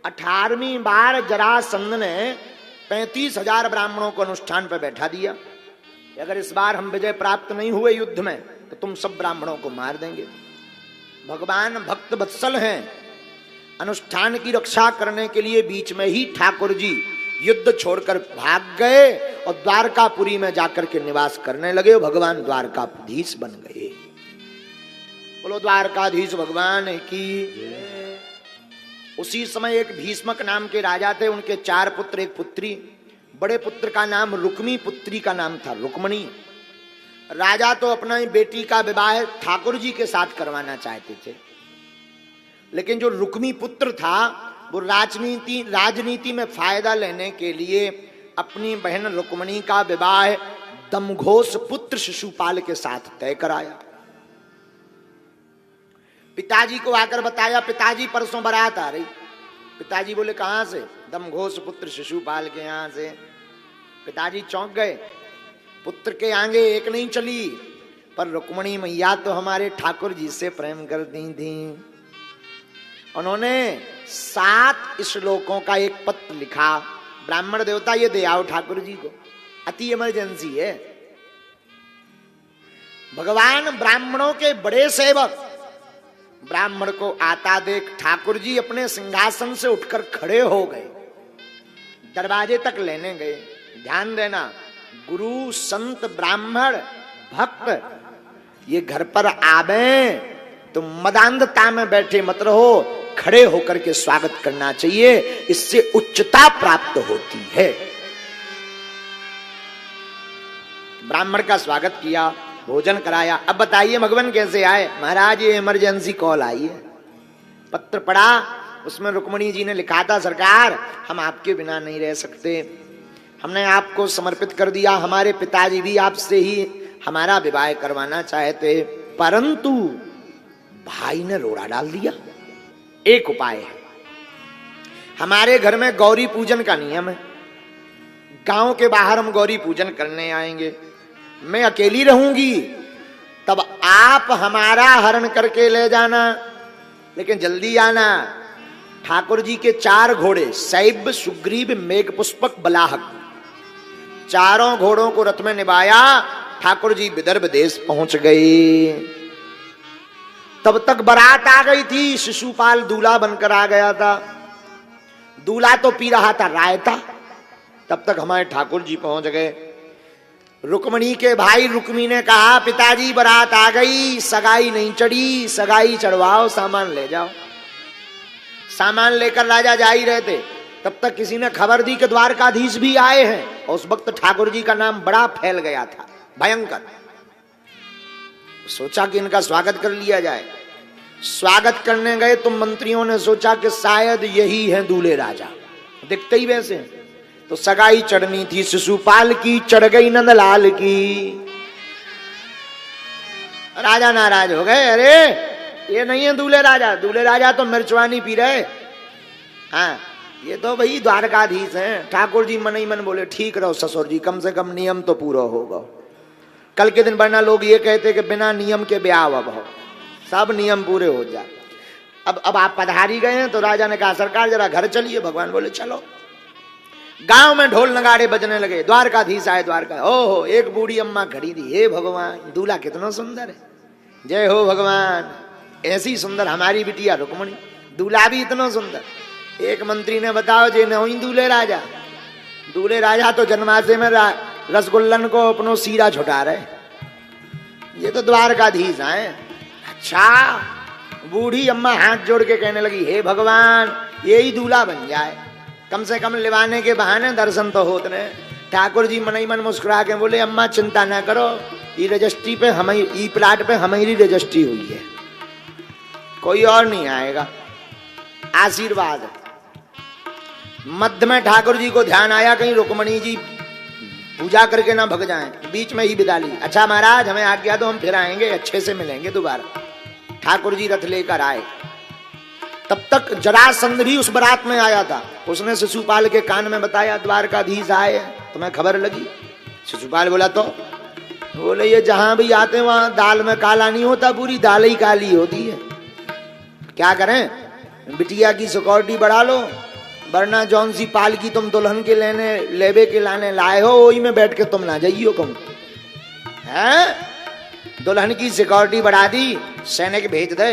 18वीं बार जरासंध ने 35,000 ब्राह्मणों को अनुष्ठान पर बैठा दिया। अगर इस बार हम विजय प्राप्त नहीं हुए युद्ध में तो तुम सब ब्राह्मणों को मार देंगे। भगवान भक्त वत्सल हैं। अनुष्ठान की रक्षा करने के लिए बीच में ही ठाकुर जी युद्ध छोड़कर भाग गए और द्वारकापुरी में जाकर के निवास करने लगे। भगवान द्वारकाधीश बन गए। बोलो द्वारकाधीश भगवान की। उसी समय एक भीष्मक नाम के राजा थे, उनके 4 पुत्र 1 पुत्री। बड़े पुत्र का नाम रुक्मी, पुत्री का नाम था रुक्मणी। राजा तो अपना ही बेटी का विवाह ठाकुर जी के साथ करवाना चाहते थे, लेकिन जो रुक्मी पुत्र था वो राजनीति में फायदा लेने के लिए अपनी बहन रुक्मणी का विवाह दमघोष पुत्र शिशुपाल के साथ तय कराया। पिताजी को आकर बताया, पिताजी परसों बारात आ रही। पिताजी बोले कहां से? दमघोष पुत्र शिशुपाल के यहां से। पिताजी चौंक गए। पुत्र के आगे एक नहीं चली, पर रुक्मणी मैया तो हमारे ठाकुर जी से प्रेम करती थी। उन्होंने 7 श्लोकों का एक पत्र लिखा। ब्राह्मण देवता ये दे आओ ठाकुर जी को, अति इमरजेंसी है। भगवान ब्राह्मणों के बड़े सेवक। ब्राह्मण को आता देख ठाकुर जी अपने सिंहासन से उठकर खड़े हो गए, दरवाजे तक लेने गए। ध्यान देना, गुरु संत ब्राह्मण भक्त ये घर पर आवे तो मदांधता में बैठे मत रहो, खड़े होकर के स्वागत करना चाहिए, इससे उच्चता प्राप्त होती है। ब्राह्मण का स्वागत किया, भोजन कराया। अब बताइए भगवान कैसे आए? महाराज ये इमरजेंसी कॉल आई है। पत्र पढ़ा, उसमें रुक्मणी जी ने लिखा था, सरकार हम आपके बिना नहीं रह सकते, हमने आपको समर्पित कर दिया। हमारे पिताजी भी आपसे ही हमारा विवाह करवाना चाहते, परंतु भाई ने रोड़ा डाल दिया। एक उपाय है, हमारे घर में गौरी पूजन का नियम है। गांव के बाहर हम गौरी पूजन करने आएंगे, मैं अकेली रहूंगी, तब आप हमारा हरण करके ले जाना, लेकिन जल्दी आना। ठाकुर जी के 4 घोड़े शैब सुग्रीव मेघ पुष्पक बलाहक, चारों घोड़ों को रथ में निभाया। ठाकुर जी विदर्भ देश पहुंच गए। तब तक बारात आ गई थी। शिशुपाल दूल्हा बनकर आ गया था। दूल्हा तो पी रहा था रायता। तब तक हमारे ठाकुर जी पहुंच गए। रुक्मणी के भाई रुक्मी ने कहा, पिताजी बारात आ गई, सगाई नहीं चढ़ी, सगाई चढ़वाओ, सामान ले जाओ। सामान लेकर राजा जा ही रहे थे, तब तक किसी ने खबर दी कि द्वारकाधीश भी आए हैं। और उस वक्त ठाकुर जी का नाम बड़ा फैल गया था, भयंकर। सोचा कि इनका स्वागत कर लिया जाए। स्वागत करने गए तो मंत्रियों ने सोचा कि शायद यही है दूल्हे राजा, दिखते ही वैसे। तो सगाई चढ़नी थी शिशुपाल की, चढ़ गई नंदलाल की। राजा नाराज हो गए, अरे ये नहीं है दूल्हे राजा, दूल्हे राजा तो मिर्चवानी पी रहे। हाँ, ये तो भाई द्वारकाधीश हैं। ठाकुर जी मन ही मन बोले, ठीक रहो ससुर जी, कम से कम नियम तो पूरा होगा। कल के दिन वरना लोग ये कहते कि बिना नियम के ब्याह अब हो, सब नियम पूरे हो जाए। अब आप पधारी गए हैं, तो राजा ने कहा, सरकार जरा घर चलिए। भगवान बोले चलो। गांव में ढोल नगाड़े बजने लगे, द्वारकाधीश आए। द्वारका, ओहो, एक बूढ़ी अम्मा खड़ी थी। हे भगवान, दूल्हा कितना सुंदर है, जय हो भगवान, ऐसी सुंदर हमारी बिटिया रुक्मणी, दूल्हा भी इतना सुंदर। एक मंत्री ने बताओ जे नहीं दूल्हे राजा। दूल्हे राजा तो जन्माशय में रसगुल्लन को अपनो सीरा छुटा रहे, ये तो द्वारकाधीश आए। अच्छा, बूढ़ी अम्मा हाथ जोड़ के कहने लगी, हे भगवान, यही दूल्हा बन जाए, कम से कम लिवाने के बहाने दर्शन तो होते रहे। ठाकुर जी मन ही मन मुस्कुरा के बोले, अम्मा चिंता ना करो, ये रजिस्ट्री पे ई प्लाट पे हमारी रजिस्ट्री हुई है, कोई और नहीं आएगा। आशीर्वाद। मध्य में ठाकुर जी को ध्यान आया कहीं रुक्मणी जी पूजा करके ना भग जाएं, बीच में ही विदा ली। अच्छा महाराज, हमें आज्ञा दो, हम फिर आएंगे, अच्छे से मिलेंगे दोबारा। ठाकुर जी रथ लेकर आए। तब तक जरासंध भी उस बारात में आया था। उसने शिशुपाल के कान में बताया, द्वारकाधीश आए, तुम्हें खबर लगी? शिशुपाल बोला तो बोले, ये जहां भी आते वहां दाल में काला नहीं होता, पूरी दाल ही काली होती है। क्या करें, बिटिया की सिक्योरिटी बढ़ा लो, वरना जौन सी पालकी तुम दुल्हन के लेने लेबे के लाने लाए हो वही में बैठ के तुम ना जाइयो कहूं हैं। दुल्हन की सिक्योरिटी बढ़ा दी, सैनिक भेज दे।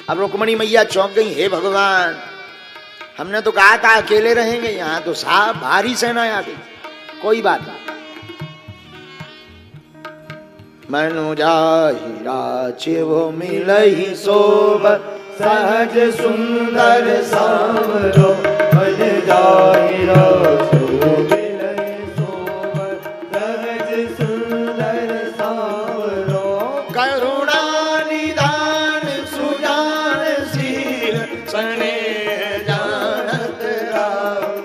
अब रुक्मणी मैया चौंक गई, हे भगवान हमने तो कहा था अकेले रहेंगे, यहाँ तो साहब भारी सेना आ गई। कोई बात नहीं, मनु जाहि राचे वो मिलहि शोभ सहज सुंदर सांवरो मन जाहि राचे वो मिलहि शोभ सहज सुंदर सांवरो करुणा निदान सुजान शील स्नेह जानत राम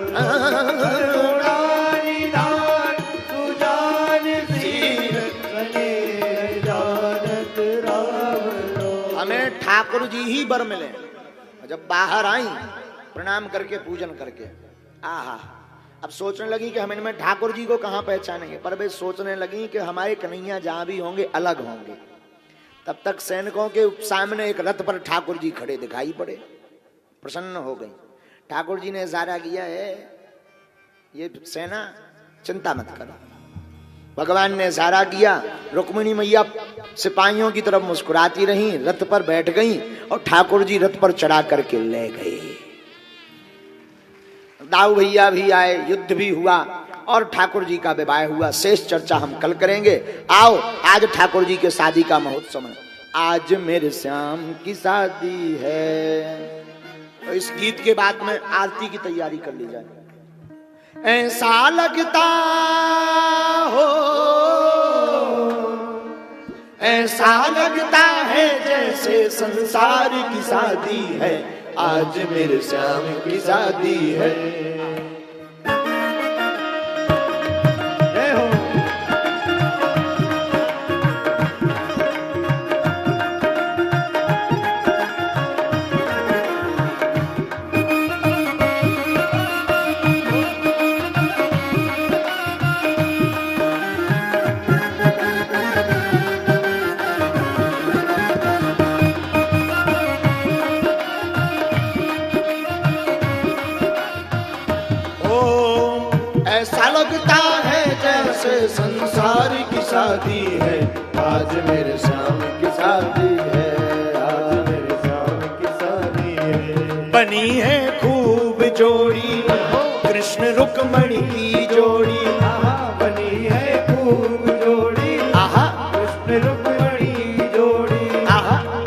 करुणा निदान सुजान शील स्नेह जानत राम। हमें ठाकुर जी ही बर मिले। जब बाहर आई प्रणाम करके पूजन करके आहा, अब सोचने लगी कि हम इनमें ठाकुर जी को कहां पहचानेंगे, पर वे सोचने लगी कि हमारे कन्हैया जहां भी होंगे अलग होंगे। तब तक सैनिकों के सामने एक रथ पर ठाकुर जी खड़े दिखाई पड़े, प्रसन्न हो गई। ठाकुर जी ने इशारा किया है ये सेना चिंता मत करो। भगवान ने इशारा किया, रुक्मिणी मैया सिपाहियों की तरफ मुस्कुराती रही, रथ पर बैठ गई और ठाकुर जी रथ पर चढ़ा करके ले गए। दाऊ भैया भी आए, युद्ध भी हुआ और ठाकुर जी का विवाह हुआ। शेष चर्चा हम कल करेंगे। आओ आज ठाकुर जी के शादी का महोत्सव है। आज मेरे श्याम की शादी है। तो इस गीत के बाद में आरती की तैयारी कर ली जाए। ऐसा लगता हो, ऐसा लगता है जैसे संसार की शादी है, आज मेरे श्याम की शादी है। ऐसा लगता है जैसे संसार की शादी है, आज मेरे श्याम की शादी है, आज मेरे श्याम की शादी है। बनी है खूब जोड़ी कृष्ण रुक्मणी की जोड़ी, बनी है खूब जोड़ी कृष्ण रुक्मणी की जोड़ी।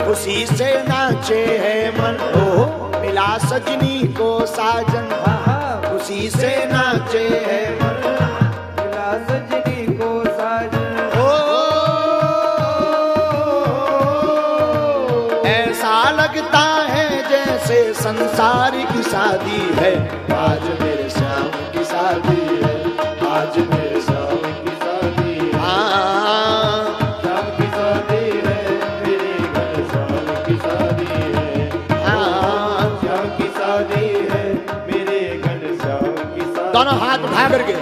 खुशी से नाचे है मन, ओ मिला सजनी को साजन, खुशी से नाचे है मन, मिला सजनी को साजन। ओ ऐसा लगता है जैसे संसार की शादी है, आज मेरे श्याम की शादी है, आज मेरे श्याम की शादी है। श्याम की शादी है, मेरे घर श्याम की शादी है। श्याम की शादी है, मेरे घर श्याम की शादी। दोनों हाथ उठा करके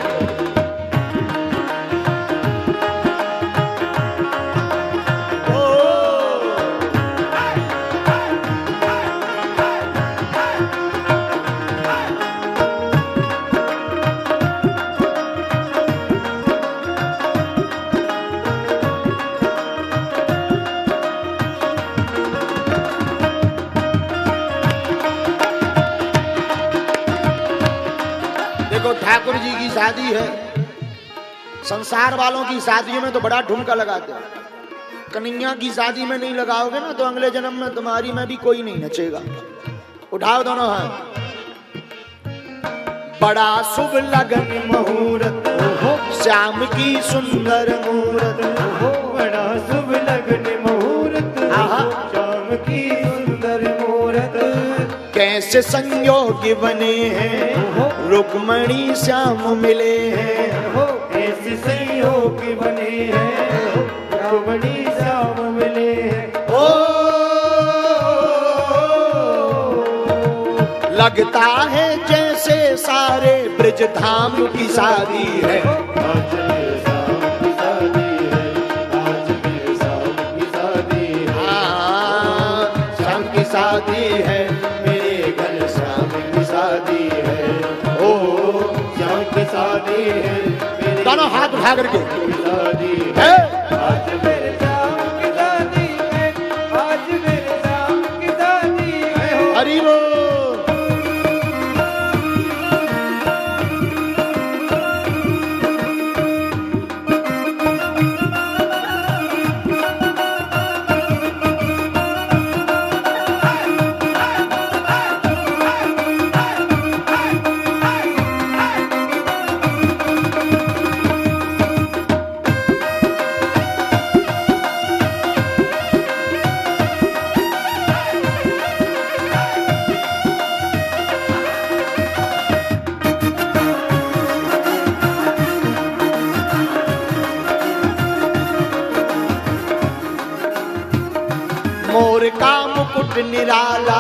ठाकुर जी की शादी है। संसार वालों की शादियों में तो बड़ा ठुमका लगाते हैं, कन्हैया की शादी में नहीं लगाओगे ना तो अगले जन्म में तुम्हारी में भी कोई नहीं नचेगा। उठाओ दोनों हाथ। बड़ा शुभ लगन मुहूर्त, श्याम की सुंदर मूरत, बड़ा शुभ लगन मुहूर्त, श्याम की सुंदर मूरत। कैसे संयोग बने हैं, रुक्मणी श्याम मिले हैं, कैसे संयोग बने हैं, रुक्मणी श्याम मिले हैं। ओ लगता है जैसे सारे ब्रज धाम की शादी है, आज मेरे श्याम की शादी है, आज मेरे श्याम की शादी है। श्याम की शादी है, मेरे घर श्याम की शादी शादी है, मेरी दोनों हाथ उठा करके शादी है। है। आज मेरे श्याम की शादी है, आज मेरे श्याम की शादी है। हरि बोल। मोर का मुकुट निराला,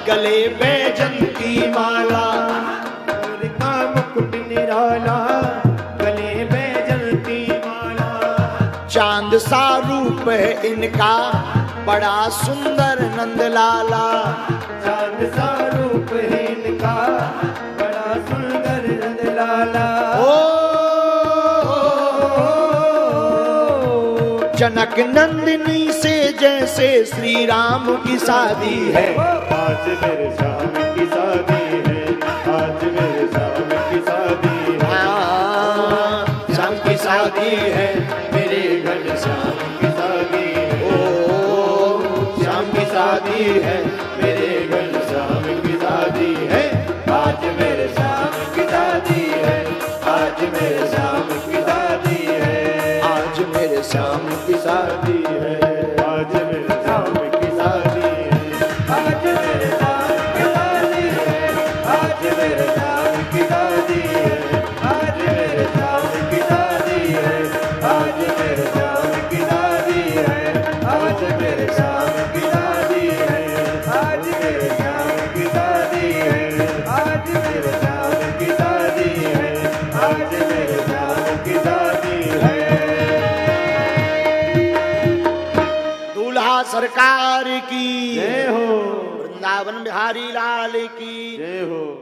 गले बैजंती माला। मोर का मुकुट निराला, गले में जलती माला। चांद सा रूप है इनका, बड़ा सुंदर नंदलाला। चांद सा रूप है इनका, बड़ा सुंदर नंदलाला। जनक नंदिनी से जैसे श्री राम की शादी है। आज मेरे श्याम की शादी है, आज मेरे श्याम की शादी है। श्याम की शादी है, मेरे घर श्याम की शादी है। ओ श्याम की शादी है, मेरे घर श्याम की शादी है। आज मेरे श्याम की शादी है, आज मेरे श्याम की शादी है। आज मेरे श्याम की शादी है। आज मेरे श्याम की शादी है, आज मेरे श्याम की शादी है। आज मेरे श्याम की शादी है, आज मेरे श्याम की शादी है। आज मेरे श्याम की शादी है, आज मेरे श्याम की शादी है। आज मेरे श्याम की शादी है, आज मेरे श्याम की शादी है। आज मेरे श्याम की शादी है। दूल्हा सरकार की जय हो, वृंदावन बिहारी लाल की जय हो।